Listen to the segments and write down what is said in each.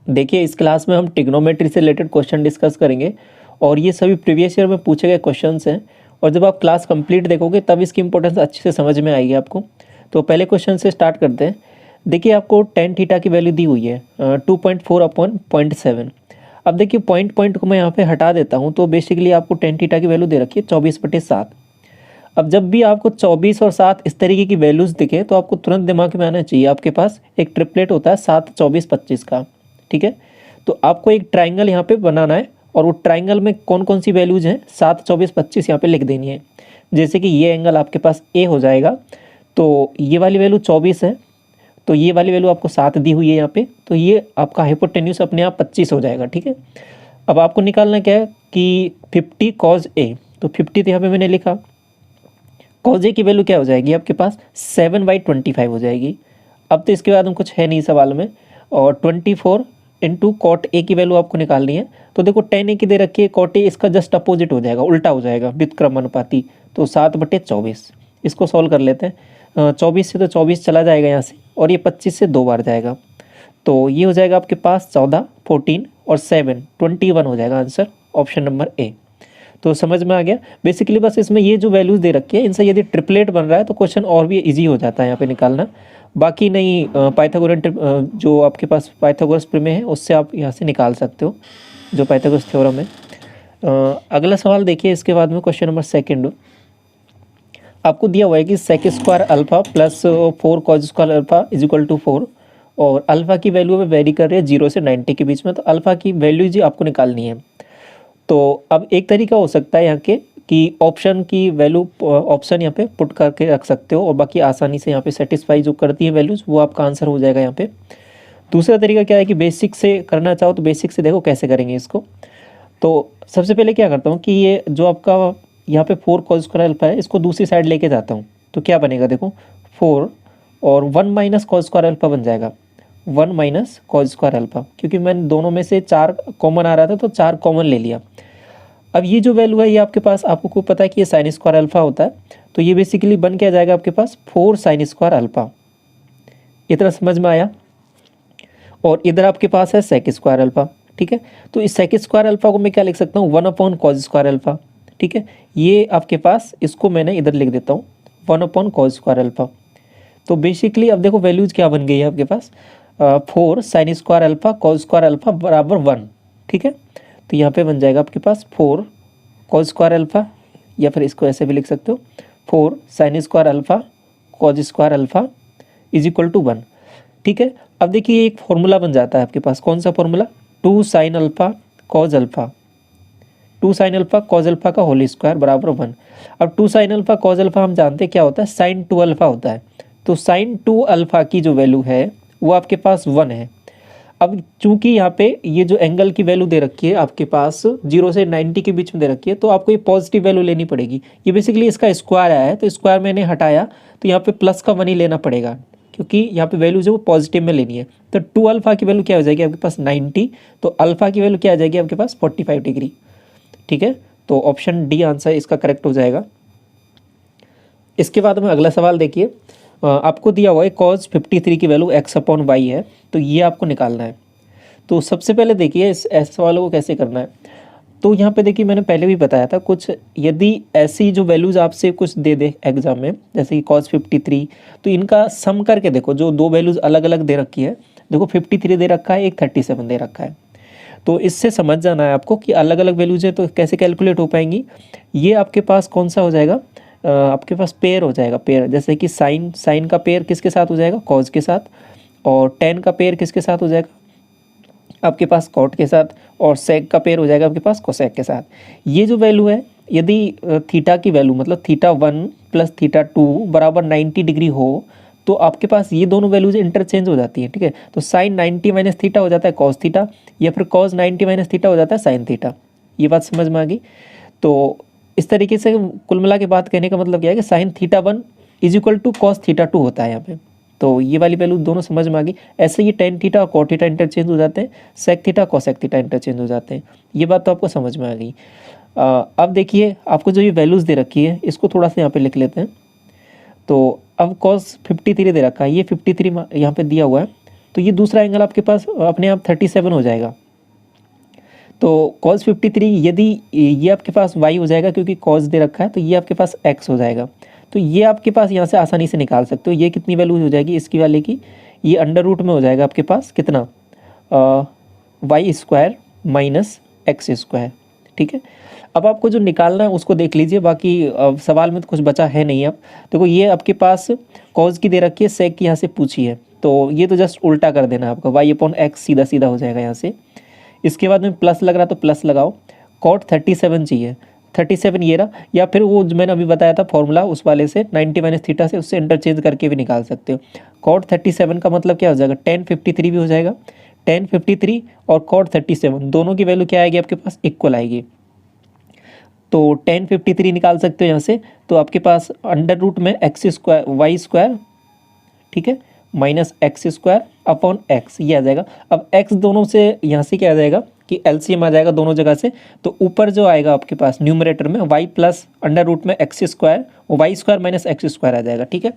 देखिए इस क्लास में हम ट्रिग्नोमेट्री से रिलेटेड क्वेश्चन डिस्कस करेंगे और ये सभी प्रीवियस ईयर में पूछे गए क्वेश्चंस हैं। और जब आप क्लास कंप्लीट देखोगे तब इसकी इंपॉर्टेंस अच्छे से समझ में आएगी आपको। तो पहले क्वेश्चन से स्टार्ट करते हैं। देखिए आपको टेन थीटा की वैल्यू दी हुई है 2.4/0.7। अब देखिए पॉइंट पॉइंट को मैं यहाँ पे हटा देता हूँ, तो बेसिकली आपको टेन थीटा की वैल्यू दे रखी है 24/7। अब जब भी आपको 24 और 7 इस तरीके की वैल्यूज़ दिखे तो आपको तुरंत दिमाग में आना चाहिए आपके पास एक ट्रिपलेट होता है 7, 24, 25 का। ठीक है, तो आपको एक ट्राइंगल यहाँ पे बनाना है और वो ट्राइंगल में कौन कौन सी वैल्यूज़ हैं 7, 24, 25 यहाँ पे लिख देनी है। जैसे कि ये एंगल आपके पास ए हो जाएगा, तो ये वाली वैल्यू 24 है, तो ये वाली वैल्यू आपको 7 दी हुई है यहाँ पे, तो ये आपका हाइपोटेन्यूस अपने आप 25 हो जाएगा। ठीक है, अब आपको निकालना क्या है कि 50 cos A, तो 50 तो यहाँ पे मैंने लिखा। cos A की वैल्यू क्या हो जाएगी आपके पास 7/25 हो जाएगी। अब तो इसके बाद हम कुछ है नहीं सवाल में, और 24 इंटू cot A की वैल्यू आपको निकालनी है। तो देखो tan A की दे रखी है, cot A इसका जस्ट अपोजिट हो जाएगा, उल्टा हो जाएगा व्युत्क्रमानुपाती, तो 7/24। इसको सॉल्व कर लेते हैं। 24 से तो 24 चला जाएगा यहाँ से, और ये 25 से 2 बार जाएगा, तो ये हो जाएगा आपके पास 14, 14 और 7, 21 हो जाएगा आंसर, ऑप्शन नंबर ए। तो समझ में आ गया। बेसिकली बस इसमें ये जो वैल्यूज़ दे रखी है इनसे यदि ट्रिपलेट बन रहा है तो क्वेश्चन और भी इजी हो जाता है यहाँ पे निकालना। बाकी नहीं, पाइथागोरन जो आपके पास पाइथागोरस प्रमेय है उससे आप यहाँ से निकाल सकते हो, जो पाइथागोरस थ्योरम है। अगला सवाल देखिए, इसके बाद में क्वेश्चन नंबर सेकेंड आपको दिया हुआ है कि sec square alpha plus 4 cos square alpha is equal to 4, और अल्फा की वैल्यू में वेरी कर रही है 0 से 90 के बीच में, तो अल्फा की वैल्यू जी आपको निकालनी है। तो अब एक तरीका हो सकता है यहाँ के कि ऑप्शन की वैल्यू ऑप्शन यहाँ पे पुट करके रख सकते हो, और बाकी आसानी से यहाँ पे सेटिस्फाई जो करती है वैल्यूज़ वो आपका आंसर हो जाएगा यहाँ पे। दूसरा तरीका क्या है कि बेसिक से करना चाहो तो बेसिक से देखो कैसे करेंगे इसको। तो सबसे पहले क्या करता हूँ कि ये जो आपका यहाँ पे 4 cos स्क्वायर अल्फा है इसको दूसरी साइड लेके जाता हूँ, तो क्या बनेगा देखो 4 और 1 माइनस cos स्क्वायर अल्फा बन जाएगा, 1 माइनस cos स्क्वायर अल्फा, क्योंकि मैंने दोनों में से 4 कॉमन आ रहा था तो 4 कॉमन ले लिया। अब ये जो वैल्यू है ये आपके पास, आपको को पता है कि ये साइन स्क्वायर अल्फा होता है, तो ये बेसिकली बन के आ जाएगा आपके पास 4 साइन स्क्वायर अल्फा। इतना समझ में आया। और इधर आपके पास है सेक स्क्वायर अल्फा। ठीक है, तो इस सेक स्क्वायर अल्फा को मैं क्या लिख सकता हूँ 1/cos स्क्वायर अल्फा। ठीक है, ये आपके पास, इसको मैंने इधर लिख देता हूँ 1/cos स्क्वायर अल्फा। तो बेसिकली अब देखो वैल्यूज क्या बन गई है आपके पास 4 sine square alpha cos square alpha बराबर 1। ठीक है, तो यहाँ पे बन जाएगा आपके पास 4 cos स्क्वायर अल्फा, या फिर इसको ऐसे भी लिख सकते हो 4 sine square alpha cos square alpha is equal to 1। ठीक है, अब देखिए एक फॉर्मूला बन जाता है आपके पास, कौन सा formula 2 sine alpha cos alpha, 2 sine alpha cos alpha का होल स्क्वायर बराबर 1। अब 2 साइन अल्फा cos अल्फा हम जानते हैं क्या होता है साइन 2 अल्फा होता है, तो साइन 2 अल्फा की जो वैल्यू है वो आपके पास 1 है। अब चूंकि यहाँ पे ये जो एंगल की वैल्यू दे रखी है आपके पास 0 से 90 के बीच में दे रखी है, तो आपको ये पॉजिटिव वैल्यू लेनी पड़ेगी। ये बेसिकली इसका स्क्वायर आया है, तो स्क्वायर मैंने हटाया, तो यहाँ पे प्लस का 1 ही लेना पड़ेगा, क्योंकि यहाँ पे वैल्यू जो वो पॉजिटिव में लेनी है। तो 2 अल्फा की वैल्यू क्या हो जाएगी आपके पास 90, तो अल्फा की वैल्यू क्या आ जाएगी आपके पास 45 डिग्री। ठीक है, तो ऑप्शन डी आंसर इसका करेक्ट हो जाएगा। इसके बाद में अगला सवाल देखिए, आपको दिया हुआ है cos 53 की वैल्यू x/y है, तो ये आपको निकालना है। तो सबसे पहले देखिए इस ऐसे सवालों को कैसे करना है। तो यहाँ पे देखिए मैंने पहले भी बताया था, कुछ यदि ऐसी जो वैल्यूज़ आपसे कुछ दे दे एग्जाम में, जैसे कि cos 53, तो इनका सम करके देखो, जो दो वैल्यूज़ अलग अलग दे रखी है, देखो 53 दे रखा है, एक 37 दे रखा है, तो इससे समझ जाना है आपको कि अलग अलग वैल्यूज़ है तो कैसे कैलकुलेट हो पाएंगी। ये आपके पास कौन सा हो जाएगा, आपके पास पेयर हो जाएगा, पेयर, जैसे कि साइन का पेयर किसके साथ हो जाएगा कॉज के साथ, और टेन का पेयर किसके साथ हो जाएगा आपके पास कॉट के साथ, और सेक का पेयर हो जाएगा आपके पास कोसेक के साथ। ये जो वैल्यू है, यदि थीटा की वैल्यू मतलब θ1 प्लस θ2 बराबर 90 डिग्री हो, तो आपके पास ये दोनों वैल्यूज इंटरचेंज हो जाती है। ठीक है, तो साइन 90 माइनस थीटा हो जाता है कॉस थीटा, या फिर कॉस 90 माइनस थीटा हो जाता है साइन थीटा। ये बात समझ में आ गई। तो इस तरीके से कुल मिला के बात कहने का मतलब क्या है कि sine θ1 is equal to cos θ2 होता है यहाँ पे। तो ये वाली वैल्यू दोनों समझ में आ गई। ऐसे ये टेन थीटा और कॉट थीटा इंटरचेंज हो जाते हैं, sec theta cosec theta interchange हो जाते हैं। ये बात तो आपको समझ में आ गई। अब देखिए आपको जो ये वैल्यूज़ दे रखी है इसको थोड़ा सा यहाँ पे लिख लेते हैं। तो अब cos 53 दे रखा है, ये 53 यहाँ पे दिया हुआ है, तो ये दूसरा एंगल आपके पास अपने आप 37 हो जाएगा। तो cos 53 यदि ये आपके पास y हो जाएगा क्योंकि cos दे रखा है, तो ये आपके पास x हो जाएगा। तो ये आपके पास यहाँ से आसानी से निकाल सकते हो। ये कितनी वैल्यू हो जाएगी इसकी वाले की, ये अंडर रूट में हो जाएगा आपके पास कितना, Y square minus X square. ठीक है, अब आपको जो निकालना है उसको देख लीजिए, बाकी सवाल में तो कुछ बचा है नहीं। अब देखो ये आपके पास कॉज की दे रखी है, सेक की यहाँ से पूछी है, तो ये तो जस्ट उल्टा कर देना आपका, वाई अपॉन एक्स सीधा सीधा हो जाएगा यहाँ से। इसके बाद में प्लस लग रहा तो प्लस लगाओ, कॉट 37 चाहिए, 37 ये रहा, या फिर वो जो मैंने अभी बताया था फॉर्मूला उस वाले से 90 माइनस थीटा से, उससे इंटरचेंज करके भी निकाल सकते हो। कॉट 37 का मतलब क्या हो जाएगा, tan 53 भी हो जाएगा, tan 53 और कॉट 37 दोनों की वैल्यू क्या आएगी आपके पास, इक्वल आएगी। तो tan 53 निकाल सकते हो यहाँ से, तो आपके पास अंडर रूट में एक्स स्क्वायर वाई स्क्वायर, ठीक है, minus X square upon x, ये आ जाएगा। अब एक्स दोनों से यहाँ से क्या आ जाएगा कि एलसीएम आ जाएगा दोनों जगह से, तो ऊपर जो आएगा आपके पास न्यूमरेटर में वाई प्लस अंडर रूट में X square, Y square minus X square आ जाएगा। ठीक है,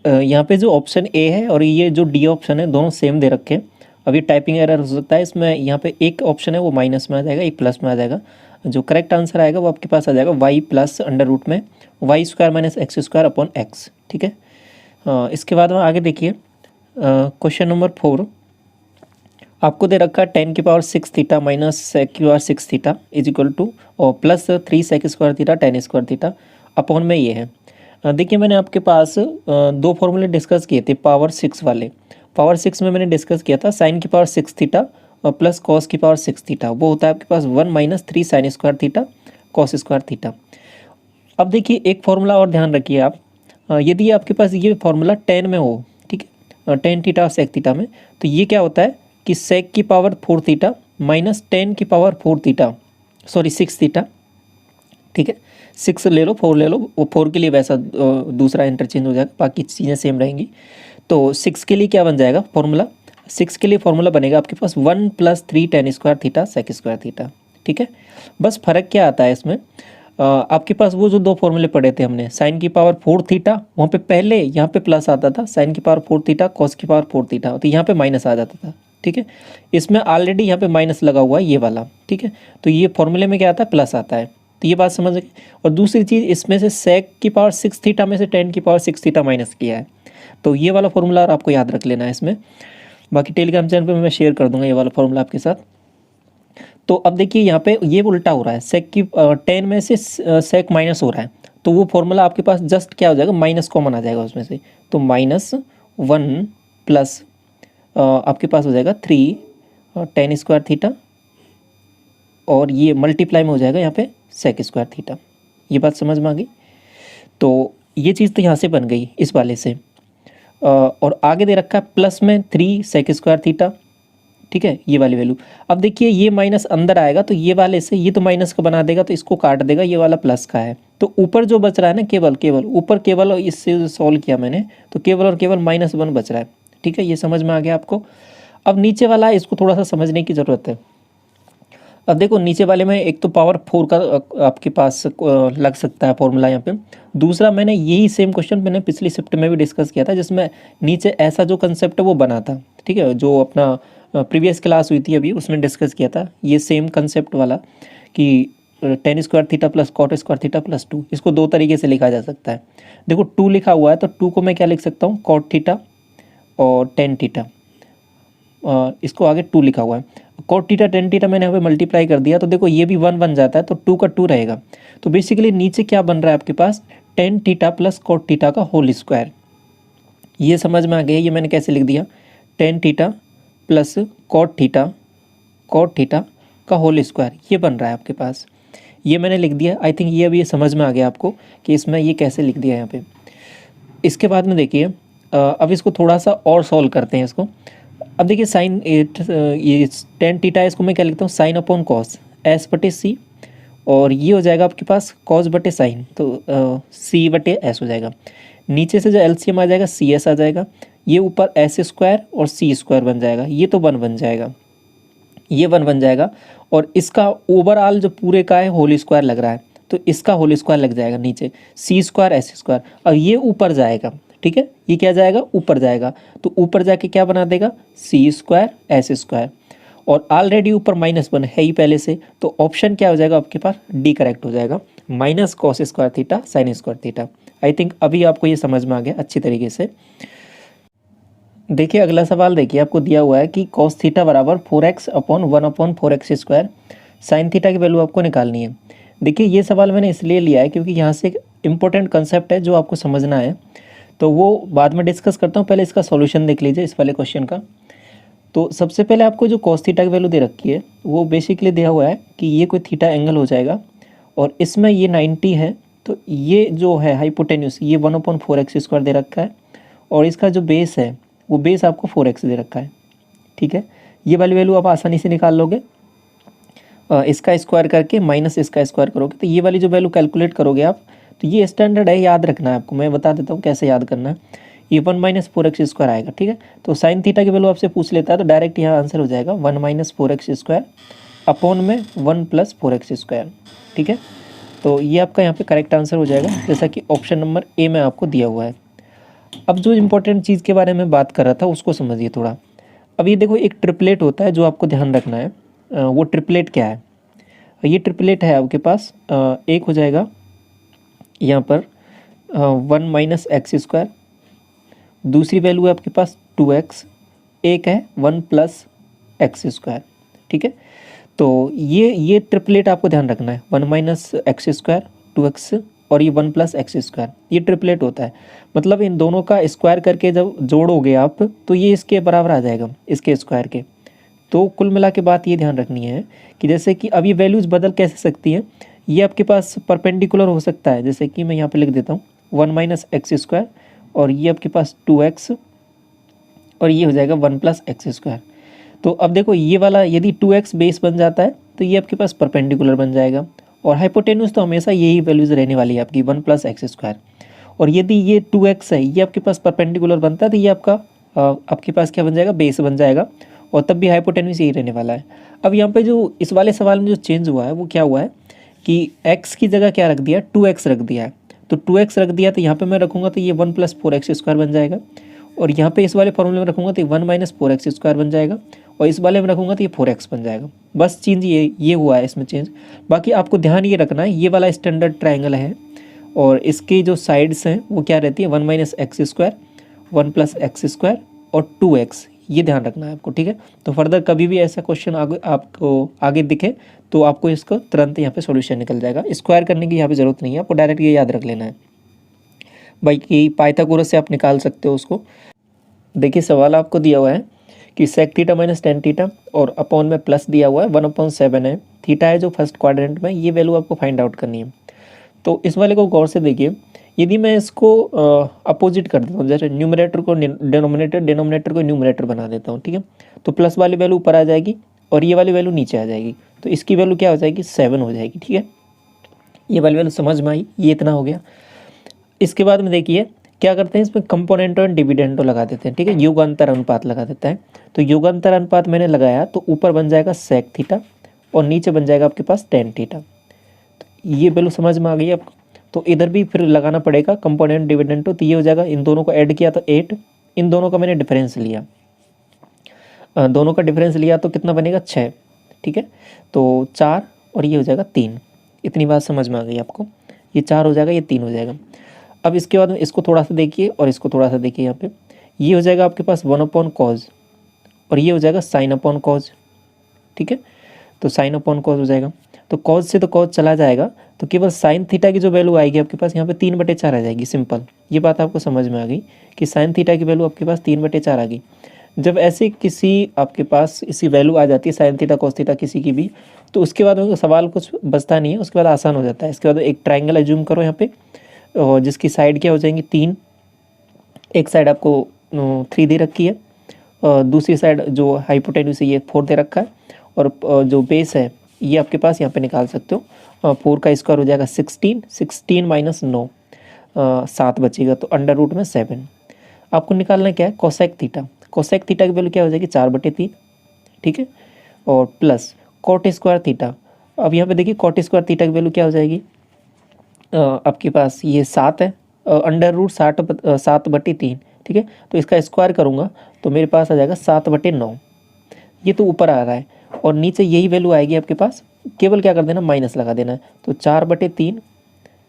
यहाँ पे जो ऑप्शन ए है और ये जो डी ऑप्शन है दोनों सेम दे रखे हैं। अब ये टाइपिंग एरर हो सकता है इसमें, यहाँ पे एक ऑप्शन है वो माइनस में आ जाएगा, एक प्लस में आ जाएगा। जो करेक्ट आंसर आएगा वो आपके पास आ जाएगा वाई प्लस अंडर रूट में Y square minus X square upon X. ठीक है, इसके बाद में आगे देखिए क्वेश्चन नंबर 4, आपको दे रखा है 10 की पावर 6 थीटा माइनस सेक की power 6 theta is equal to और plus 3 sec square theta 10 square theta upon में ये है। देखिए मैंने आपके पास दो फॉर्मूले डिस्कस किए थे पावर 6 वाले। पावर 6 में मैंने डिस्कस किया था साइन की पावर 6 थीटा और प्लस कॉस की पावर 6 थीटा, वो होता है आपके पास 1 minus 3 sine square theta cos square theta. अब देखिए एक फॉर्मूला और ध्यान रखिए आप, यदि आपके पास ये फॉर्मूला 10 में हो, ठीक है, 10 थीटा सेक थीटा में, तो ये क्या होता है कि सेक की पावर 4 थीटा माइनस 10 की पावर 4 थीटा, सॉरी 6 थीटा। ठीक है, 6 ले लो 4 ले लो, वो 4 के लिए वैसा दूसरा इंटरचेंज हो जाएगा, बाकी चीज़ें सेम रहेंगी। तो 6 के लिए क्या बन जाएगा फॉर्मूला, 6 के लिए फॉर्मूला बनेगा आपके पास 1 plus 3 10 square theta sec square theta. ठीक है, बस फ़र्क क्या आता है इसमें, आपके पास वो जो दो फॉर्मूले पढ़े थे हमने, साइन की पावर 4 थीटा वहाँ पे पहले यहाँ पे प्लस आता था, साइन की पावर 4 थीटा कॉस की पावर 4 थीटा, तो यहाँ पे माइनस आ जाता था। ठीक है, इसमें ऑलरेडी यहाँ पे माइनस लगा हुआ है ये वाला। ठीक है, तो ये फॉर्मूले में क्या आता है, प्लस आता है, तो ये बात समझ गए। और दूसरी चीज़ इसमें से सेक की पावर 6 थीटा में से 10 की पावर 6 थीटा माइनस किया है, तो ये वाला फॉर्मूला आपको याद रख लेना है इसमें। बाकी टेलीग्राम चैनल पर मैं शेयर कर दूंगा ये वाला फॉर्मूला आपके साथ। तो अब देखिए यहाँ पे ये उल्टा हो रहा है, सेक की 10 में से सेक माइनस हो रहा है, तो वो फॉर्मूला आपके पास जस्ट क्या हो जाएगा, माइनस कॉमन आ जाएगा उसमें से, तो -1 प्लस आपके पास हो जाएगा 3 10 स्क्वायर थीटा और ये मल्टीप्लाई में हो जाएगा यहाँ पे सेक स्क्वायर थीटा। ये बात समझ में आ गई। तो ये चीज़ तो यहाँ से बन गई इस वाले से, और आगे दे रखा है प्लस में 3 सेक स्क्वायर थीटा। ठीक है, ये वाली वैल्यू। अब देखिए ये माइनस अंदर आएगा तो ये वाले से ये तो माइनस का बना देगा, तो इसको काट देगा, ये वाला प्लस का है, तो ऊपर जो बच रहा है ना केवल ऊपर केवल इससे सॉल्व किया मैंने, तो केवल और केवल -1 बच रहा है। ठीक है, ये समझ में आ गया आपको। अब नीचे वाला इसको थोड़ा सा समझने की ज़रूरत है। अब देखो नीचे वाले में एक तो पावर 4 का आपके पास लग सकता है फॉर्मूला यहाँ पे, दूसरा मैंने यही सेम क्वेश्चन मैंने पिछली शिफ्ट में भी डिस्कस किया था, जिसमें नीचे ऐसा जो कंसेप्ट है वो बना था। ठीक है, जो अपना प्रीवियस क्लास हुई थी अभी उसमें डिस्कस किया था ये सेम कंसेप्ट वाला कि 10 square theta plus cot square theta plus 2, इसको दो तरीके से लिखा जा सकता है। देखो 2 लिखा हुआ है तो 2 को मैं क्या लिख सकता हूँ, कॉट थीटा और 10 थीटा, इसको आगे 2 लिखा हुआ है, कॉट थीटा 10 थीटा मैंने यहाँ पे मल्टीप्लाई कर दिया, तो देखो ये भी 1 बन जाता है, तो 2 का 2 रहेगा। तो बेसिकली नीचे क्या बन रहा है आपके पास, 10 थीटा प्लस कॉट थीटा का होल स्क्वायर। ये समझ में आ गया, ये मैंने कैसे लिख दिया, 10 थीटा प्लस कॉट थीटा का होल स्क्वायर, ये बन रहा है आपके पास, ये मैंने लिख दिया। आई थिंक ये अभी समझ में आ गया आपको कि इसमें ये कैसे लिख दिया यहाँ पे। इसके बाद में देखिए अब इसको थोड़ा सा और सॉल्व करते हैं इसको। अब देखिए साइन ये 10 थीटा है, इसको मैं क्या लिखता हूँ, साइन अपॉन कॉस S/C, और ये हो जाएगा आपके पास कॉस बटे साइन, तो C/S हो जाएगा। नीचे से जो एलसीएम आ जाएगा CS आ जाएगा, ये ऊपर S स्क्वायर और C स्क्वायर बन जाएगा, ये तो 1 बन जाएगा, ये 1 बन जाएगा, और इसका ओवरऑल जो पूरे का है होल स्क्वायर लग रहा है, तो इसका होल स्क्वायर लग जाएगा नीचे, C स्क्वायर S स्क्वायर, और ये ऊपर जाएगा। ठीक ठीक है, ये क्या जाएगा, ऊपर जाएगा, तो ऊपर जाके क्या बना देगा, सी स्क्वायर एस स्क्वायर, और ऑलरेडी ऊपर -1 है ही पहले से, तो ऑप्शन क्या हो जाएगा आपके पास, डी करेक्ट हो जाएगा, minus cos square theta sine square theta. I think अभी आपको ये समझ में आ गया अच्छी तरीके से। देखिए अगला सवाल, देखिए आपको दिया हुआ है कि कॉस थीटा बराबर 4x upon 1/4x square, sine theta की वैल्यू आपको निकालनी है। देखिए ये सवाल मैंने इसलिए लिया है क्योंकि यहाँ से एक इम्पोर्टेंट कंसेप्ट है जो आपको समझना है, तो वो बाद में डिस्कस करता हूँ, पहले इसका सॉल्यूशन देख लीजिए इस वाले क्वेश्चन का। तो सबसे पहले आपको जो कॉस थीटा की वैल्यू दे रखी है वो बेसिकली दिया हुआ है कि ये कोई थीटा एंगल हो जाएगा और इसमें ये 90 है, तो ये जो है हाइपोटेन्यूस ये 1/4x स्क्वायर दे रखा है, और इसका जो बेस है वो बेस आपको 4x दे रखा है, ठीक है। ये वाली वैल्यू आप आसानी से निकाल लोगे, इसका स्क्वायर करके माइनस इसका स्क्वायर करोगे, तो ये वाली जो वैल्यू कैलकुलेट करोगे आप, तो ये स्टैंडर्ड है, याद रखना है आपको, मैं बता देता हूँ कैसे याद करना है। ये 1 - 4x स्क्वायर आएगा, ठीक है। तो साइन थीटा की वैल्यू आपसे पूछ लेता है तो डायरेक्ट यहाँ आंसर हो जाएगा 1 - 4x स्क्वायर अपॉन में 1 + 4x स्क्वायर, ठीक है। तो ये आपका यहाँ पे करेक्ट आंसर हो जाएगा, जैसा कि ऑप्शन नंबर ए में आपको दिया हुआ है। अब जो इम्पोर्टेंट चीज़ के बारे में बात कर रहा था उसको समझिए थोड़ा। अब ये देखो एक ट्रिपलेट होता है जो आपको ध्यान रखना है, वो ट्रिपलेट क्या है, ये ट्रिपलेट है आपके पास, एक हो जाएगा यहाँ पर 1 - x स्क्वायर, दूसरी वैल्यू है आपके पास 2x, एक है 1 + x स्क्वायर, ठीक है। तो ये ट्रिपलेट आपको ध्यान रखना है, 1 - x स्क्वायर 2x और ये 1 + x स्क्वायर, ये ट्रिपलेट होता है। मतलब इन दोनों का स्क्वायर करके जब जोड़ोगे आप तो ये इसके बराबर आ जाएगा, इसके स्क्वायर के। तो कुल मिला के बात ये ध्यान रखनी है कि जैसे कि अब ये वैल्यूज़ बदल कैसे सकती हैं, ये आपके पास परपेंडिकुलर हो सकता है, जैसे कि मैं यहाँ पे लिख देता हूँ 1 - x स्क्वायर और ये आपके पास 2x और ये हो जाएगा 1 + x स्क्वायर। तो अब देखो ये वाला यदि 2x बेस बन जाता है तो ये आपके पास परपेंडिकुलर बन जाएगा, और हाइपोटेन्यूस तो हमेशा यही वैल्यूज़ रहने वाली है आपकी 1 + x स्क्वायर। और यदि ये 2x है ये आपके पास परपेंडिकुलर बनता है तो ये आपके पास क्या बन जाएगा, बेस बन जाएगा, और तब भी हाइपोटेन्यूस यही रहने वाला है। अब यहाँ पे जो इस वाले सवाल में जो चेंज हुआ है वो क्या हुआ है कि x की जगह क्या रख दिया, 2x रख दिया है। तो 2x रख दिया तो यहाँ पे मैं रखूँगा तो ये 1 + 4x स्क्वायर बन जाएगा, और यहाँ पे इस वाले फॉर्मूले में रखूँगा तो 1 - 4x स्क्वायर बन जाएगा, और इस वाले में रखूँगा तो ये 4x बन जाएगा। बस चेंज ये हुआ है इसमें चेंज। बाकी आपको ध्यान ये रखना है ये वाला स्टैंडर्ड ट्रायंगल है और इसकी जो साइड्स हैं वो क्या रहती है, 1 - x स्क्वायर 1 + x स्क्वायर और 2x, ये ध्यान रखना है आपको, ठीक है। तो फर्दर कभी भी ऐसा क्वेश्चन आपको आगे दिखे तो आपको इसको तुरंत यहाँ पे सॉल्यूशन निकल जाएगा, स्क्वायर करने की यहाँ पे ज़रूरत नहीं है, आपको डायरेक्ट ये याद रख लेना है। बाकी पाइथागोरस से आप निकाल सकते हो उसको। देखिए सवाल आपको दिया हुआ है कि sec theta minus tan theta और अपॉन में प्लस दिया हुआ है 1/7 है, थीटा है जो फर्स्ट क्वाड्रेंट में, ये वैल्यू आपको फाइंड आउट करनी है। तो इस वाले को गौर से देखिए, यदि मैं इसको अपोजिट कर देता हूँ, जैसे न्यूमरेटर को डिनोमिनेटर, डिनोमिनेटर को न्यूमरेटर बना देता हूँ, ठीक है, तो प्लस वाली वैल्यू ऊपर आ जाएगी और ये वाली वैल्यू नीचे आ जाएगी, तो इसकी वैल्यू क्या हो जाएगी, 7 हो जाएगी, ठीक है। ये वाली वैल्यू समझ में आई, ये इतना हो गया। इसके बाद में देखिए क्या करते हैं, इसमें कंपोनेंटो एंड डिविडेंडो लगा देते हैं, ठीक है, युगांतर अनुपात लगा देता है। तो युगांतर अनुपात मैंने लगाया तो ऊपर बन जाएगा सेक थीटा और नीचे बन जाएगा आपके पास टेन थीटा। तो ये वैल्यू समझ में आ गई आपको। तो इधर भी फिर लगाना पड़ेगा कंपोनेंट डिविडेंडो, तो ये हो जाएगा, इन दोनों को ऐड किया तो 8, इन दोनों का मैंने डिफरेंस लिया, दोनों का डिफरेंस लिया तो कितना बनेगा 6, ठीक है। तो 4 और ये हो जाएगा 3, इतनी बात समझ में आ गई आपको, ये 4 हो जाएगा, ये 3 हो जाएगा। अब इसके बाद में इसको थोड़ा सा देखिए और इसको थोड़ा सा देखिए, यहाँ पे ये हो जाएगा आपके पास 1/cos और ये हो जाएगा sin/cos, ठीक है। तो sin/cos हो जाएगा, तो cos से तो cos चला जाएगा, तो केवल sin थीटा की जो वैल्यू आएगी आपके पास यहाँ पे 3/4 आ जाएगी, सिंपल। ये बात आपको समझ में आ गई कि sin थीटा की वैल्यू आपके पास 3/4 आ गई। जब ऐसे किसी आपके पास इसी वैल्यू आ जाती है sin थीटा cos थीटा किसी की भी, तो उसके बाद सवाल कुछ बचता नहीं है, उसके बाद आसान हो जाता है। इसके बाद एक ट्राइंगल एज्यूम करो यहाँ पे, और जिसकी साइड क्या हो जाएंगी 3, एक साइड आपको 3 दे रखी है और दूसरी साइड जो हाइपोटेन्यूस है ये 4 दे रखा है, और जो बेस है ये आपके पास यहाँ पे निकाल सकते हो, 4 का स्क्वायर हो जाएगा 16, 16 - 9, 7 बचेगा, तो √7। आपको निकालना क्या है, कोसेक थीटा। कोसेक थीटा की वैल्यू क्या हो जाएगी 4/3, ठीक है, और प्लस कॉट स्क्वायर थीटा। अब यहाँ पे देखिए कॉट स्क्वायर थीटा की वैल्यू क्या हो जाएगी, आपके पास ये 7 है, अंडर रूट 7/3, ठीक है। तो इसका स्क्वायर करूँगा तो मेरे पास आ जाएगा 7/9। ये तो ऊपर आ रहा है और नीचे यही वैल्यू आएगी आपके पास, केवल क्या कर देना, माइनस लगा देना है। तो 4/3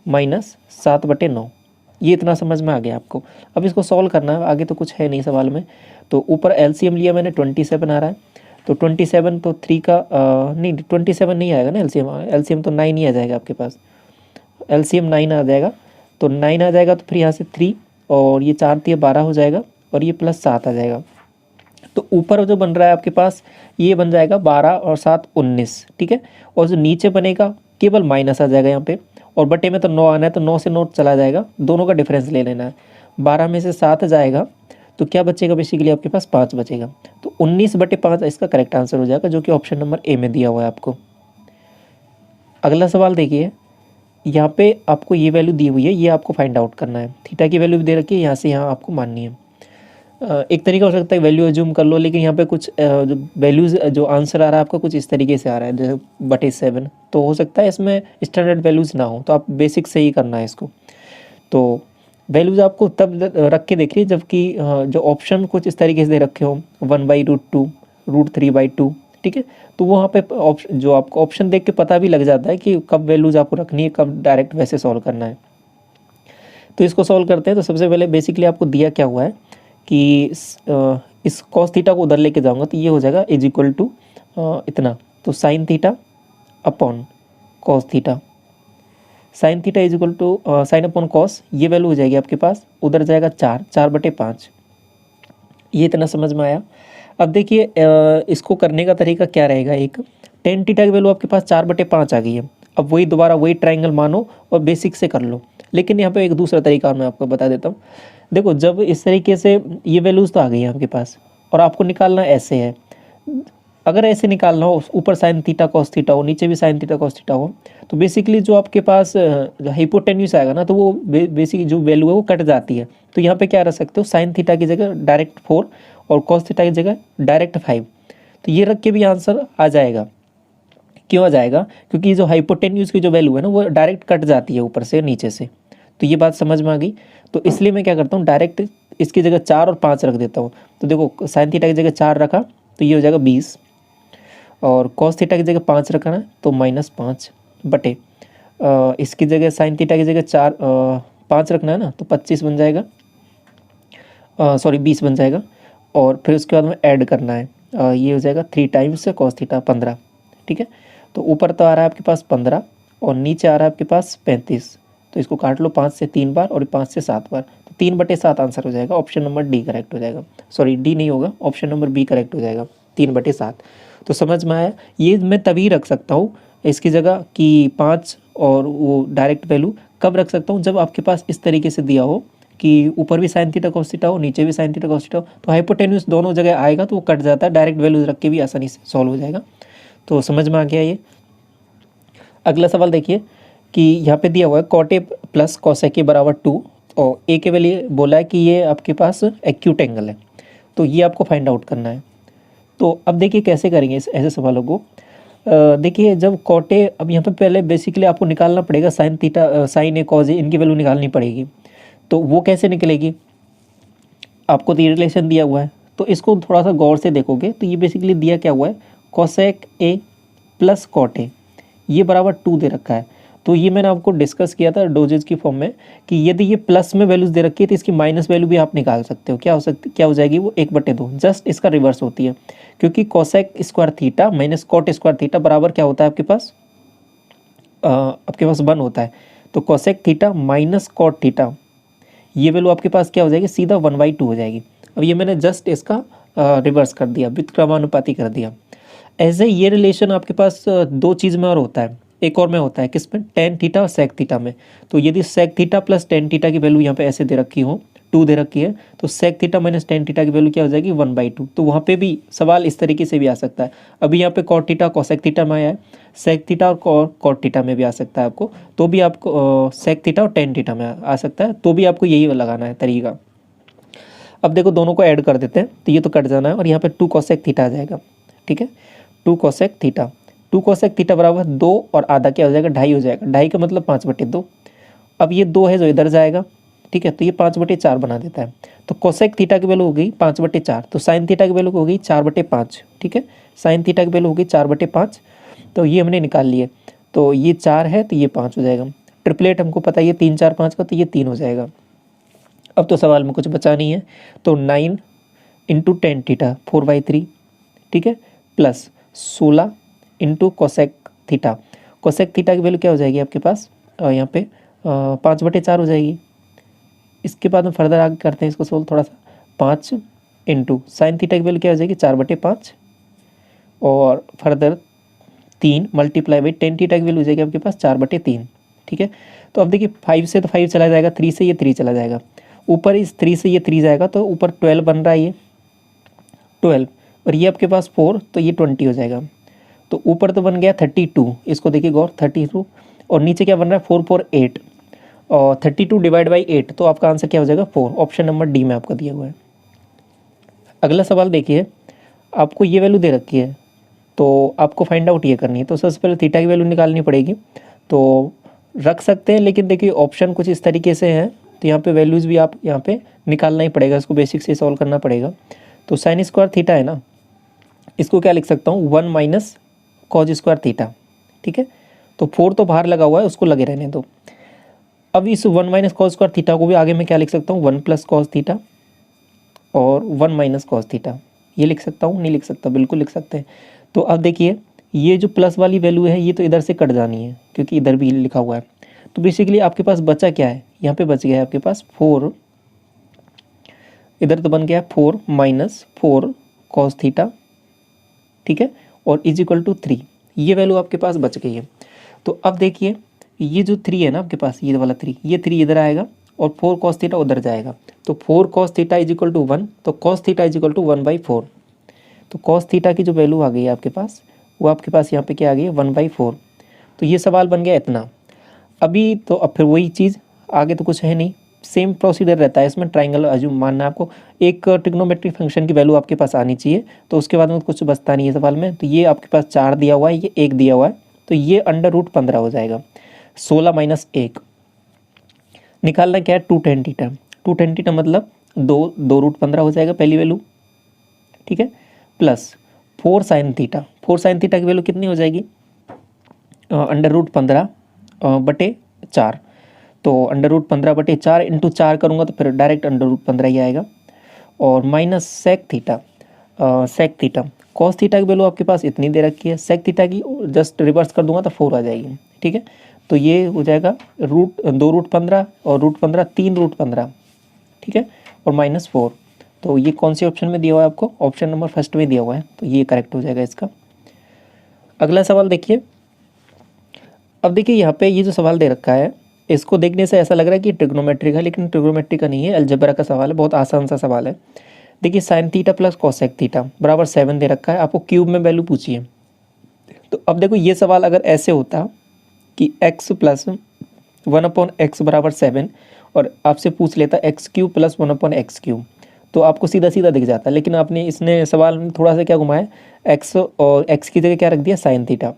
माइनस 7/9, ये इतना समझ में आ गया आपको। अब इसको सॉल्व करना है, आगे तो कुछ है नहीं सवाल में। तो ऊपर एलसीएम लिया मैंने, 27 आ रहा है। तो 27 तो 3 का नहीं 27 नहीं आएगा ना, एलसीएम तो 9 ही आ जाएगा आपके पास, एलसीएम 9 आ जाएगा। तो 9 आ जाएगा तो फिर यहाँ से 3 और ये 4 3 12 हो जाएगा और ये प्लस 7 आ जाएगा। तो ऊपर जो बन रहा है आपके पास ये बन जाएगा 12 और 7 19, ठीक है। और जो नीचे बनेगा केवल माइनस आ जाएगा यहाँ पे, और बटे में तो 9 आना है तो 9 से 9 चला जाएगा, दोनों का डिफरेंस ले लेना है। 12 में से 7 जाएगा तो क्या बचेगा, बेसिकली आपके पास 5 बचेगा। तो 19/5 इसका करेक्ट आंसर हो जाएगा, जो कि ऑप्शन नंबर ए में दिया हुआ है आपको। अगला सवाल देखिए, यहाँ पे आपको ये वैल्यू दी हुई है, ये आपको फाइंड आउट करना है। थीटा की वैल्यू भी दे रखी है, यहाँ से यहाँ आपको माननी है। एक तरीका हो सकता है वैल्यू एज्यूम कर लो, लेकिन यहाँ पे कुछ जो वैल्यूज जो आंसर आ रहा है आपका कुछ इस तरीके से आ रहा है, जैसे /7, तो हो सकता है इसमें स्टैंडर्ड वैल्यूज़ ना हो, तो आप बेसिक से ही करना है इसको। तो वैल्यूज़ आपको तब रख के देखिए जबकि जो ऑप्शन कुछ इस तरीके से दे रखे हो, 1/√2, √3/2, ठीक है। तो वहाँ पे जो आपको ऑप्शन देख के पता भी लग जाता है कि कब वैल्यूज़ आपको रखनी है, कब डायरेक्ट वैसे सॉल्व करना है। तो इसको सॉल्व करते हैं। तो सबसे पहले बेसिकली आपको दिया क्या हुआ है कि इस कॉस थीटा को उधर लेके जाऊंगा तो ये हो जाएगा = इतना, तो sine theta upon cos theta, sine theta sine upon cos, ये वैल्यू हो जाएगी आपके पास, उधर जाएगा 4/5। ये इतना समझ में आया। अब देखिए इसको करने का तरीका क्या रहेगा, एक टेन थीटा की वैल्यू आपके पास 4/5 आ गई है। अब वही दोबारा वही ट्राइंगल मानो और बेसिक से कर लो, लेकिन यहाँ पे एक दूसरा तरीका मैं आपको बता देता हूँ। देखो जब इस तरीके से ये वैल्यूज़ तो आ गई है आपके पास और आपको निकालना ऐसे है, अगर ऐसे निकालना हो, ऊपर साइन थीटा कॉस थीटा हो, नीचे भी साइन थीटा कॉस थीटा हो, तो बेसिकली जो आपके पास जो हाइपोटेन्यूस आएगा ना, तो वो बेसिकली जो वैल्यू है वो कट जाती है। तो यहाँ पे क्या रख सकते हो, साइन थीटा की जगह डायरेक्ट 4 और कॉस थीटा की जगह डायरेक्ट 5। तो ये रख के भी आंसर आ जाएगा। क्यों आ जाएगा, क्योंकि जो हाइपोटेन्यूस की जो वैल्यू है ना वो डायरेक्ट कट जाती है ऊपर से नीचे से। तो ये बात समझ में आ गई। तो इसलिए मैं क्या करता हूँ, डायरेक्ट इसकी जगह 4 और 5 रख देता हूँ। तो देखो साइन थीटा की जगह 4 रखा तो ये हो जाएगा 20, और कॉस थीटा की जगह 5 रखना है तो -5 बटे इसकी जगह साइन थीटा की जगह 5 रखना है ना, तो 25 बन जाएगा, सॉरी 20 बन जाएगा। और फिर उसके बाद में ऐड करना है, ये हो जाएगा 3 टाइम्स कॉस थीटा 15, ठीक है। तो ऊपर तो आ रहा है आपके पास 15 और नीचे आ रहा है आपके पास 35। तो इसको काट लो 5 से 3 बार और 5 से 7 बार, तो 3/7 आंसर हो जाएगा। ऑप्शन नंबर डी करेक्ट हो जाएगा, सॉरी डी नहीं होगा, ऑप्शन नंबर बी करेक्ट हो जाएगा, 3/7। तो समझ में आया। ये मैं तभी रख सकता हूँ इसकी जगह कि 5 और वो डायरेक्ट वैल्यू कब रख सकता हूँ, जब आपके पास इस तरीके से दिया हो कि ऊपर भी साइन थीटा कॉस थीटा हो, नीचे भी साइन थीटा कॉस थीटा हो, तो हाइपोटेन्यूस दोनों जगह आएगा तो वो कट जाता है, डायरेक्ट वैल्यूज रख के भी आसानी से सॉल्व हो जाएगा। तो समझ में आ गया ये। अगला सवाल देखिए कि यहाँ पे दिया हुआ है cot A plus cosec A बराबर 2 और ए के लिए बोला है कि ये आपके पास एक्यूट एंगल है, तो ये आपको फाइंड आउट करना है। तो अब देखिए कैसे करेंगे ऐसे सवालों को। देखिए जब cot A, अब यहाँ पे पहले बेसिकली आपको निकालना पड़ेगा sine theta sine A cos A, इनकी वैल्यू निकालनी पड़ेगी। तो वो कैसे निकलेगी, आपको तो ये रिलेशन दिया हुआ है, तो इसको थोड़ा सा गौर से देखोगे तो ये बेसिकली दिया क्या हुआ है, cosec A plus cot A, ये बराबर 2 दे रखा है। तो ये मैंने आपको डिस्कस किया था डोजेज की फॉर्म में कि यदि ये प्लस में वैल्यूज दे रखी है तो इसकी माइनस वैल्यू भी आप निकाल सकते हो। क्या हो जाएगी वो 1/2, जस्ट इसका रिवर्स होती है, क्योंकि cosec square theta minus cot square theta बराबर क्या होता है आपके पास 1 होता है। तो cosec theta minus cot theta, ये वैल्यू आपके पास क्या हो जाएगी, सीधा 1/2 हो जाएगी। अब ये मैंने जस्ट इसका रिवर्स कर दिया, व्युत्क्रमानुपाती कर दिया। ऐसे ये रिलेशन आपके पास 2 चीज़ में और होता है, एक और में होता है, किस में, टेन थीटा और सेक थीटा में। तो यदि sec theta plus tan theta की वैल्यू यहाँ पे ऐसे दे रखी हो, 2 दे रखी है, तो sec theta minus tan theta की वैल्यू क्या हो जाएगी 1/2। तो वहाँ पे भी सवाल इस तरीके से भी आ सकता है। अभी यहाँ पे कॉट थीटा कोसेक थीटा में आया है, सेक थीटा और कॉट थीटा में भी आ सकता है आपको, तो भी आपको सेक थीटा और टेन थीटा में आ सकता है, तो भी आपको यही लगाना है तरीका। अब देखो दोनों को ऐड कर देते हैं, तो ये तो कट जाना है और यहाँ पे 2 कोसेक थीटा आ जाएगा, ठीक है। 2 कोसेक थीटा, 2 कोसेक थीटा बराबर 2 और आधा क्या हो जाएगा 2.5 हो जाएगा, 2.5 का मतलब 5/2। अब ये 2 है जो इधर जाएगा ठीक है, तो ये 5/4 बना देता है। तो कोसेक थीटा की वैल्यू हो गई 5/4, तो साइन थीटा की वैल्यू हो गई 4/5, ठीक है, साइन थीटा की वैल्यू हो गई 4/5, तो ये हमने निकाल लिए। तो ये 4 है तो ये 5 हो जाएगा। ट्रिपलेट हमको पता है ये 3 4 5 का, तो ये 3 हो जाएगा। अब तो सवाल में कुछ बचा नहीं है, तो 9 इंटू टेन थीटा 4/3, ठीक है, plus 16 into cosec theta. Cosec theta की वैल्यू क्या हो जाएगी आपके पास यहाँ पे 5/4 हो जाएगी। इसके बाद हम फर्दर आगे करते हैं इसको सोल्व थोड़ा सा। 5 इंटू साइन थीटा की वैल्यू क्या हो जाएगी 4/5, और further 3 multiply by ten theta की वैल्यू हो जाएगी आपके पास 4/3, ठीक है। तो अब देखिए 5 से तो 5 चला जाएगा, 3 से ये 3 चला जाएगा, ऊपर इस 3 से ये 3 जाएगा तो ऊपर 12 बन रहा है, ये 12, और ये आपके पास 4 तो ये 20 हो जाएगा। तो ऊपर तो बन गया 32, इसको देखिए गौर 32, और नीचे क्या बन रहा है 4 4 8, और 32 डिवाइड बाई 8, तो आपका आंसर क्या हो जाएगा 4। ऑप्शन नंबर डी में आपका दिया हुआ है। अगला सवाल देखिए, आपको ये वैल्यू दे रखी है तो आपको फाइंड आउट ये करनी है। तो सबसे पहले थीटा की वैल्यू निकालनी पड़ेगी, तो रख सकते हैं, लेकिन देखिए ऑप्शन कुछ इस तरीके से हैं, तो यहाँ पे वैल्यूज़ भी आप यहाँ पे निकालना ही पड़ेगा, इसको बेसिक से सॉल्व करना पड़ेगा। तो साइन स्क्वायर थीटा है ना, इसको क्या लिख सकता हूँ 1 माइनस कॉज स्क्वायर थीटा, ठीक है। तो 4 तो बाहर लगा हुआ है, उसको लगे रहने दो। अब इस 1 माइनस कॉज स्क्वायर थीटा को भी आगे मैं क्या लिख सकता हूँ 1 प्लस कॉज थीटा और 1 माइनस कॉज थीटा, ये लिख सकता हूँ, नहीं लिख सकता, बिल्कुल लिख सकते हैं। तो अब देखिए ये जो प्लस वाली वैल्यू है ये तो इधर से कट जानी है, क्योंकि इधर भी लिखा हुआ है। तो बेसिकली आपके पास बचा क्या है, यहाँ पे बच गया है आपके पास 4, इधर तो बन गया 4 माइनस 4 कॉस थीटा, ठीक है, और इज इक्वल टू 3, ये वैल्यू आपके पास बच गई है। तो अब देखिए ये जो 3 है ना आपके पास, ये वाला 3, ये 3 इधर आएगा और 4 कॉस थीटा उधर जाएगा, तो 4 cos theta is equal to 1, तो cos theta is equal to 1/4। तो कॉस थीटा की जो वैल्यू आ गई है आपके पास, वो आपके पास यहाँ पे क्या आ गई है 1/4। तो ये सवाल बन गया इतना। अभी तो अब फिर वही चीज़, आगे तो कुछ है नहीं, सेम प्रोसीजर रहता है इसमें। ट्राइंगल अज्यूम मानना है आपको, एक ट्रिग्नोमेट्रिक फंक्शन की वैल्यू आपके पास आनी चाहिए, तो उसके बाद में कुछ बचता नहीं है सवाल में। तो ये आपके पास 4 दिया हुआ है, ये 1 दिया हुआ है, तो ये √15 हो जाएगा। 16 माइनस 1 निकालना क्या है 2 tan थीटा, 2 tan थीटा मतलब 2 √15 हो जाएगा पहली वैल्यू, ठीक है, plus 4 sine theta, 4 sine theta की वैल्यू कितनी हो जाएगी √15/4, तो √15/4 इंटू 4 करूँगा तो फिर डायरेक्ट √15 ही आएगा, और minus sec theta, sec theta cos theta की वैल्यू आपके पास इतनी दे रखी है, सेक थीटा की जस्ट रिवर्स कर दूंगा तो 4 आ जाएगी, ठीक है। तो ये हो जाएगा 2 √15 और √15 3 √15, ठीक है, और -4। तो ये कौन से ऑप्शन में दिया हुआ है आपको, ऑप्शन नंबर फर्स्ट में दिया हुआ है, तो ये करेक्ट हो जाएगा इसका। अगला सवाल देखिए, अब देखिए यहाँ पे ये जो सवाल दे रखा है, इसको देखने से ऐसा लग रहा है कि ट्रिग्नोमेट्री का, लेकिन ट्रिग्नोमेट्री का नहीं है, अलजेब्रा का सवाल है, बहुत आसान सा सवाल है। देखिए sine theta plus cosec theta बराबर 7 दे रखा है, आपको क्यूब में वैल्यू पूछी है। तो अब देखो ये सवाल अगर ऐसे होता कि x प्लस 1/x बराबर 7 और आपसे पूछ लेता x³ प्लस 1/x³, तो आपको सीधा सीधा दिख जाता, लेकिन आपने इसने सवाल में थोड़ा सा क्या घुमाया, x और x की जगह क्या रख दिया साइन थीटा,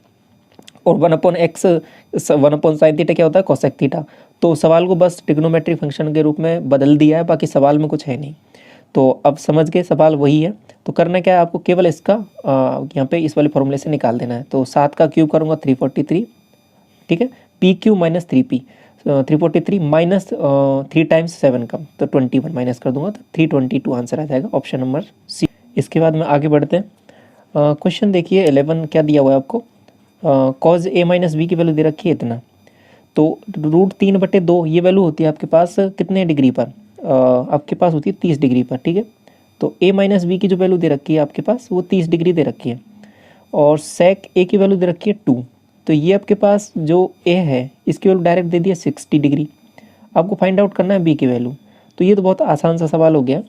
और 1/sin थीटा क्या होता है कोसेक थीटा। तो सवाल को बस ट्रिग्नोमेट्रिक फंक्शन के रूप में बदल दिया है, बाकी सवाल में कुछ है नहीं। तो अब समझ गए सवाल वही है। तो करना क्या है आपको, केवल इसका यहाँ पे इस वाले फॉर्मूले से निकाल देना है। तो 7 का क्यूब करूँगा 343, ठीक है, PQ minus 3P 343 minus 3 times 7 का, तो 21 माइनस कर दूंगा तो 322 आंसर आ जाएगा, ऑप्शन नंबर सी। इसके बाद में आगे बढ़ते हैं। क्वेश्चन देखिए 11 क्या दिया हुआ है आपको, कॉज A माइनस बी की वैल्यू दे रखी है इतना, तो √3/2 ये वैल्यू होती है आपके पास कितने डिग्री पर, आपके पास होती है 30 डिग्री पर, ठीक है। तो A माइनस बी की जो वैल्यू दे रखी है आपके पास वो 30 डिग्री दे रखी है, और सेक A की वैल्यू दे रखी है 2, तो ये आपके पास जो A है इसकी वैल्यू डायरेक्ट दे दी है 60 डिग्री। आपको फाइंड आउट करना है B की वैल्यू, तो ये तो बहुत आसान सा सवाल हो गया।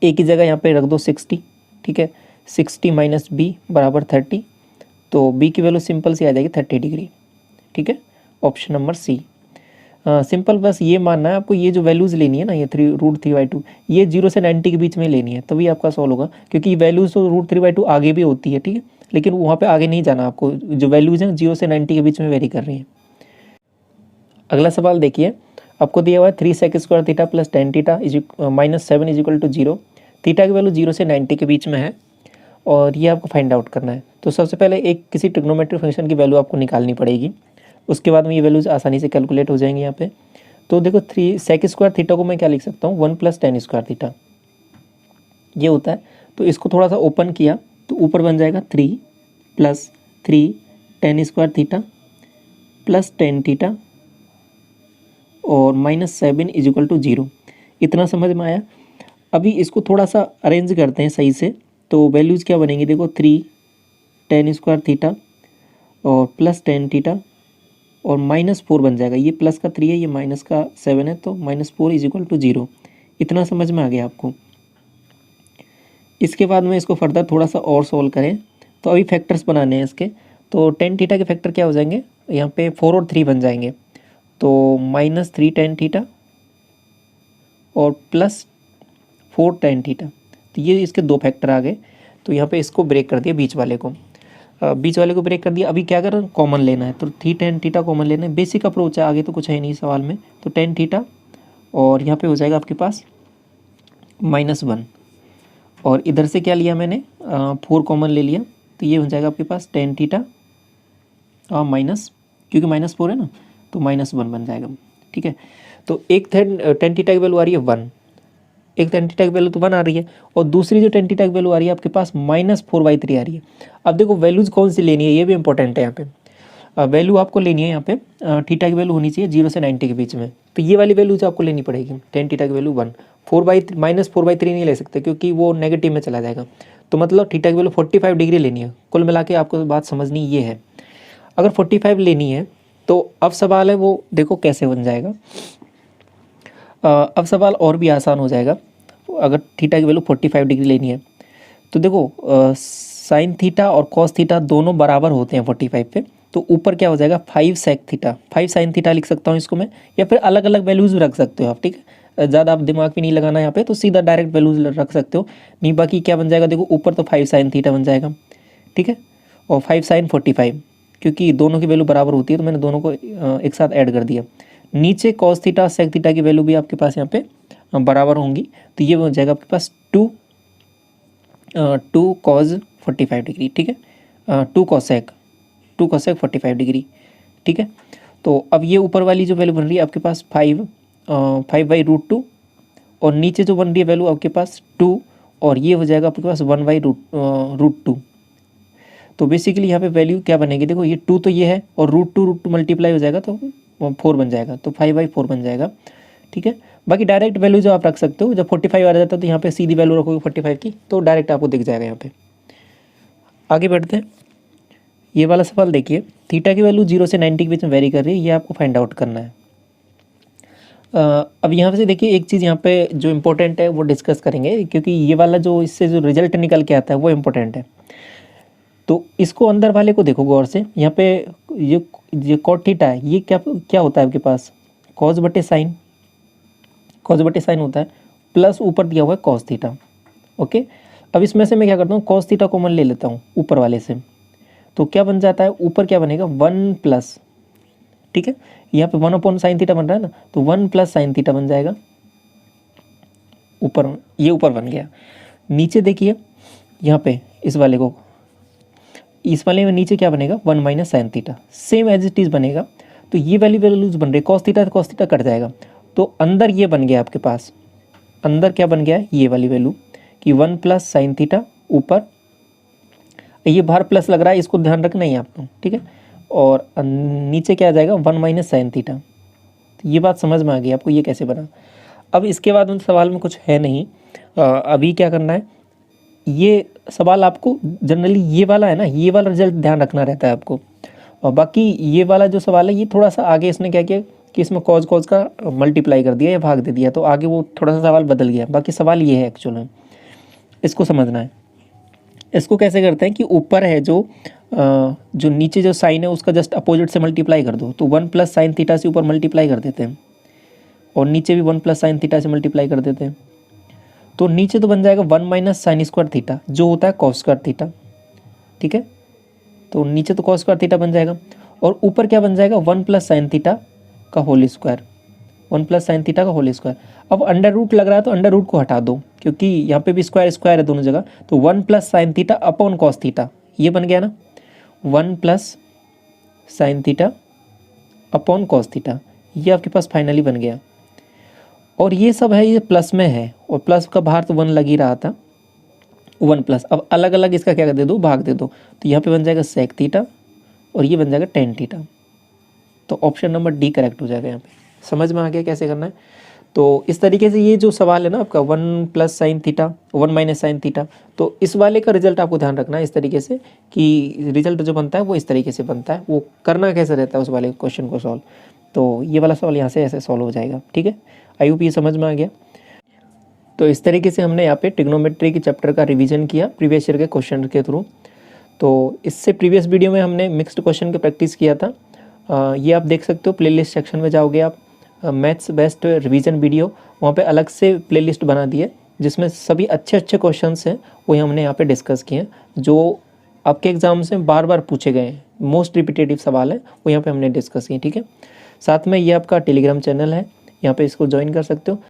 A की जगह यहाँ पे रख दो 60, ठीक है, 60 माइनस B बराबर 30, तो B की वैल्यू सिंपल सी आ जाएगी 30 डिग्री, ठीक है, ऑप्शन नंबर सी। सिंपल बस ये मानना है आपको, ये जो वैल्यूज़ लेनी है ना, ये √3/2 ये 0 से 90 के बीच में लेनी है, तभी आपका सॉल्व होगा, क्योंकि वैल्यूज़ तो √3/2 आगे भी होती है, ठीक है, लेकिन वहाँ पे आगे नहीं जाना आपको, जो वैल्यूज़ हैं 0 से 90 के बीच में वेरी कर रही हैं। अगला सवाल देखिए, आपको दिया हुआ है 3 sec square theta plus tan theta minus 7 is equal to 0। Theta की वैल्यू 0 से 90 के बीच में है और ये आपको फाइंड आउट करना है। तो सबसे पहले एक किसी ट्रिग्नोमेट्रिक फंक्शन की वैल्यू आपको निकालनी पड़ेगी, उसके बाद में ये वैल्यूज आसानी से कैलकुलेट हो जाएंगी यहाँ पे। तो देखो 3 सेक स्क्वायर थीटा को मैं क्या लिख सकता हूँ, 1 प्लस टेन स्क्वायर थीटा ये होता है। तो इसको थोड़ा सा ओपन किया तो ऊपर बन जाएगा 3 plus 3 ten square theta plus tan theta और माइनस 7 इज इक्वल टू 0। इतना समझ में आया। अभी इसको थोड़ा सा अरेंज करते हैं सही से, तो वैल्यूज़ क्या बनेंगी देखो, 3 टेन स्क्वायर थीटा और प्लस टेन थीटा और माइनस 4 बन जाएगा। ये प्लस का 3 है, ये माइनस का 7 है, तो माइनस 4 इज इक्वल टू 0। इतना समझ में आ गया आपको। इसके बाद में इसको फर्दर थोड़ा सा और सॉल्व करें तो अभी फैक्टर्स बनाने हैं इसके। तो टेन थीटा के फैक्टर क्या हो जाएंगे, यहाँ पे 4 और 3 बन जाएंगे, तो माइनस 3 टेन थीटा और प्लस 4 टेन थीटा। तो ये इसके 2 फैक्टर आ गए। तो यहाँ पे इसको ब्रेक कर दिया, बीच वाले को ब्रेक कर दिया। अभी क्या कर कॉमन लेना है, तो 3 टेन थीटा कॉमन लेना है। बेसिक अप्रोच है, आगे तो कुछ है नहीं सवाल में। तो टेन थीटा और यहाँ पे हो जाएगा आपके पास -1 और इधर से क्या लिया मैंने 4 कॉमन ले लिया, तो ये हो जाएगा आपके पास टेन थीटा और माइनस, क्योंकि -4 है ना तो -1 बन जाएगा। ठीक है, तो एक टेन थीटा की वैल्यू आ रही है 1, एक टेन थीटा की वैल्यू तो 1 आ रही है और दूसरी जो टेन थीटा की वैल्यू आ रही है आपके पास -4/3 आ रही है। अब देखो वैल्यूज़ कौन सी लेनी है, ये भी इंपॉर्टेंट है यहाँ पे। वैल्यू आपको लेनी है यहाँ पे, थीटा की वैल्यू होनी चाहिए 0 से 90 के बीच में। तो ये वाली वैल्यूज आपको लेनी पड़ेगी। टेन थीटा की वैल्यू 1, -4/3 नहीं ले सकते क्योंकि वो नेगेटिव में चला जाएगा। तो मतलब थीटा की वैल्यू 45 डिग्री लेनी है। कुल मिला के आपको बात समझनी ये है। अगर 45 लेनी है तो अब सवाल है वो देखो कैसे बन जाएगा। अब सवाल और भी आसान हो जाएगा। अगर थीटा की वैल्यू 45 डिग्री लेनी है तो देखो साइन थीटा और कॉस थीटा दोनों बराबर होते हैं 45 पे। तो ऊपर क्या हो जाएगा 5 सेक थीटा, 5 साइन थीटा लिख सकता हूँ इसको मैं, या फिर अलग अलग वैल्यूज़ रख सकते हो आप। ठीक है, ज़्यादा आप दिमाग भी नहीं लगाना यहाँ पे, तो सीधा डायरेक्ट वैल्यूज रख सकते हो। नहीं बाकी क्या बन जाएगा देखो, ऊपर तो 5 साइन थीटा बन जाएगा, ठीक है, और 5 साइन 45, क्योंकि दोनों की वैल्यू बराबर होती है तो मैंने दोनों को एक साथ ऐड कर दिया। नीचे कॉस थीटा सेक थीटा की वैल्यू भी आपके पास यहाँ पे बराबर होंगी, तो ये हो जाएगा आपके पास 2 कॉस 45 डिग्री। ठीक है, 2 कॉसेक 45 डिग्री। ठीक है, तो अब ये ऊपर वाली जो वैल्यू बन रही है आपके पास 5/√2 और नीचे जो बन रही है वैल्यू आपके पास 2 और ये हो जाएगा आपके पास 1/√2। तो बेसिकली यहाँ पे वैल्यू क्या बनेगी देखो, ये 2 तो ये है और √2 मल्टीप्लाई हो जाएगा तो 4 बन जाएगा, तो 5/4 बन जाएगा। ठीक है, बाकी डायरेक्ट वैल्यू जो आप रख सकते हो, जब 45 आ जाता है तो यहाँ पे सीधी वैल्यू रखोगे 45 की, तो डायरेक्ट आपको दिख जाएगा यहाँ पे। आगे बढ़ते हैं। ये वाला सवाल देखिए, थीटा की वैल्यू 0 से 90 के बीच में वेरी कर रही है, ये आपको फाइंड आउट करना है। अब यहाँ से देखिए एक चीज़ यहाँ पे जो इम्पोर्टेंट है वो डिस्कस करेंगे, क्योंकि ये वाला जो इससे जो रिजल्ट निकल के आता है वो इम्पोर्टेंट है। तो इसको अंदर वाले को देखो गौर से, यहाँ पे ये कॉट थीटा है, ये क्या होता है आपके पास कॉस बटे साइन होता है, प्लस ऊपर दिया हुआ है कॉस थीटा। ओके, अब इसमें से मैं क्या करता हूँ, कॉस थीटा कॉमन ले लेता हूँ ऊपर वाले से, तो क्या बन जाता है ऊपर क्या बनेगा 1 प्लस, ठीक है, यहाँ पे 1/sin थीटा बन रहा है ना, तो 1 प्लस साइन थीटा बन जाएगा ऊपर, ये ऊपर बन गया। नीचे देखिए यहाँ पे इस वाले में नीचे क्या बनेगा 1 minus sine theta, same as it is बनेगा। तो ये वाली वैल्यूज बन रही है, कॉस थीटा कट जाएगा, तो अंदर ये बन गया आपके पास, अंदर क्या बन गया है ये वाली वैल्यू कि 1 प्लस साइन थीटा ऊपर, ये बाहर प्लस लग रहा है इसको ध्यान रखना ही आपको। ठीक है, और नीचे क्या आ जाएगा 1 माइनस साइन थीटा। तो ये बात समझ में आ गई आपको ये कैसे बना। अब इसके बाद उन सवाल में कुछ है नहीं, अभी क्या करना है, ये सवाल आपको जनरली ये वाला है ना, ये वाला रिजल्ट ध्यान रखना रहता है आपको। और बाकी ये वाला जो सवाल है ये थोड़ा सा आगे इसने क्या किया कि इसमें कॉज का मल्टीप्लाई कर दिया या भाग दे दिया, तो आगे वो थोड़ा सा सवाल बदल गया। बाकी सवाल ये है एक्चुअल में, इसको समझना है। इसको कैसे करते हैं कि ऊपर है जो नीचे जो साइन है उसका जस्ट अपोजिट से मल्टीप्लाई कर दो, तो 1 प्लस साइन थीटा से ऊपर मल्टीप्लाई कर देते हैं और नीचे भी 1 प्लस साइन थीटा से मल्टीप्लाई कर देते हैं। तो नीचे तो बन जाएगा 1 माइनस साइन स्क्वायर थीटा जो होता है कॉस स्क्वायर थीटा। ठीक है, तो नीचे तो कॉस स्क्वायर थीटा बन जाएगा और ऊपर क्या बन जाएगा 1 प्लस साइन थीटा का whole square. 1 plus sine theta का होल स्क्वायर। अब अंडर रूट लग रहा है तो अंडर रूट को हटा दो, क्योंकि यहाँ पे भी स्क्वायर स्क्वायर है दोनों जगह, तो 1 plus sine theta upon cos theta, ये बन गया ना, 1 plus sine theta upon cos theta, ये आपके पास फाइनली बन गया। और ये सब है, ये प्लस में है, और प्लस का बाहर तो 1 लग ही रहा था, 1 प्लस। अब अलग अलग इसका क्या दे दो, भाग दे दो, तो यहाँ पे बन जाएगा सेक थीटा और ये बन जाएगा टेन थीटा। तो ऑप्शन नंबर डी करेक्ट हो जाएगा यहाँ पे। समझ में आ गया कैसे करना है। तो इस तरीके से ये जो सवाल है ना आपका 1 plus sine theta 1 minus sine theta, तो इस वाले का रिजल्ट आपको ध्यान रखना है इस तरीके से कि रिजल्ट जो बनता है वो इस तरीके से बनता है, वो करना कैसे रहता है उस वाले क्वेश्चन को सॉल्व। तो ये वाला सवाल यहाँ से ऐसे सॉल्व हो जाएगा, ठीक है। आई होप ये समझ में आ गया। तो इस तरीके से हमने यहाँ पे ट्रिग्नोमेट्री के चैप्टर का रिवीजन किया प्रीवियस ईयर के क्वेश्चन के थ्रू। तो इससे प्रीवियस वीडियो में हमने मिक्स्ड क्वेश्चन की प्रैक्टिस किया था, ये आप देख सकते हो, प्लेलिस्ट सेक्शन में जाओगे आप, मैथ्स बेस्ट रिवीजन वीडियो, वहाँ पे अलग से प्लेलिस्ट बना दी है जिसमें सभी अच्छे अच्छे क्वेश्चंस हैं वो हमने यहाँ पे डिस्कस किए हैं, जो आपके एग्जाम से बार बार पूछे गए हैं, मोस्ट रिपीटेटिव सवाल है वो यहाँ पे हमने डिस्कस किए, ठीक है। साथ में ये आपका टेलीग्राम चैनल है, यहाँ पे इसको ज्वाइन कर सकते हो।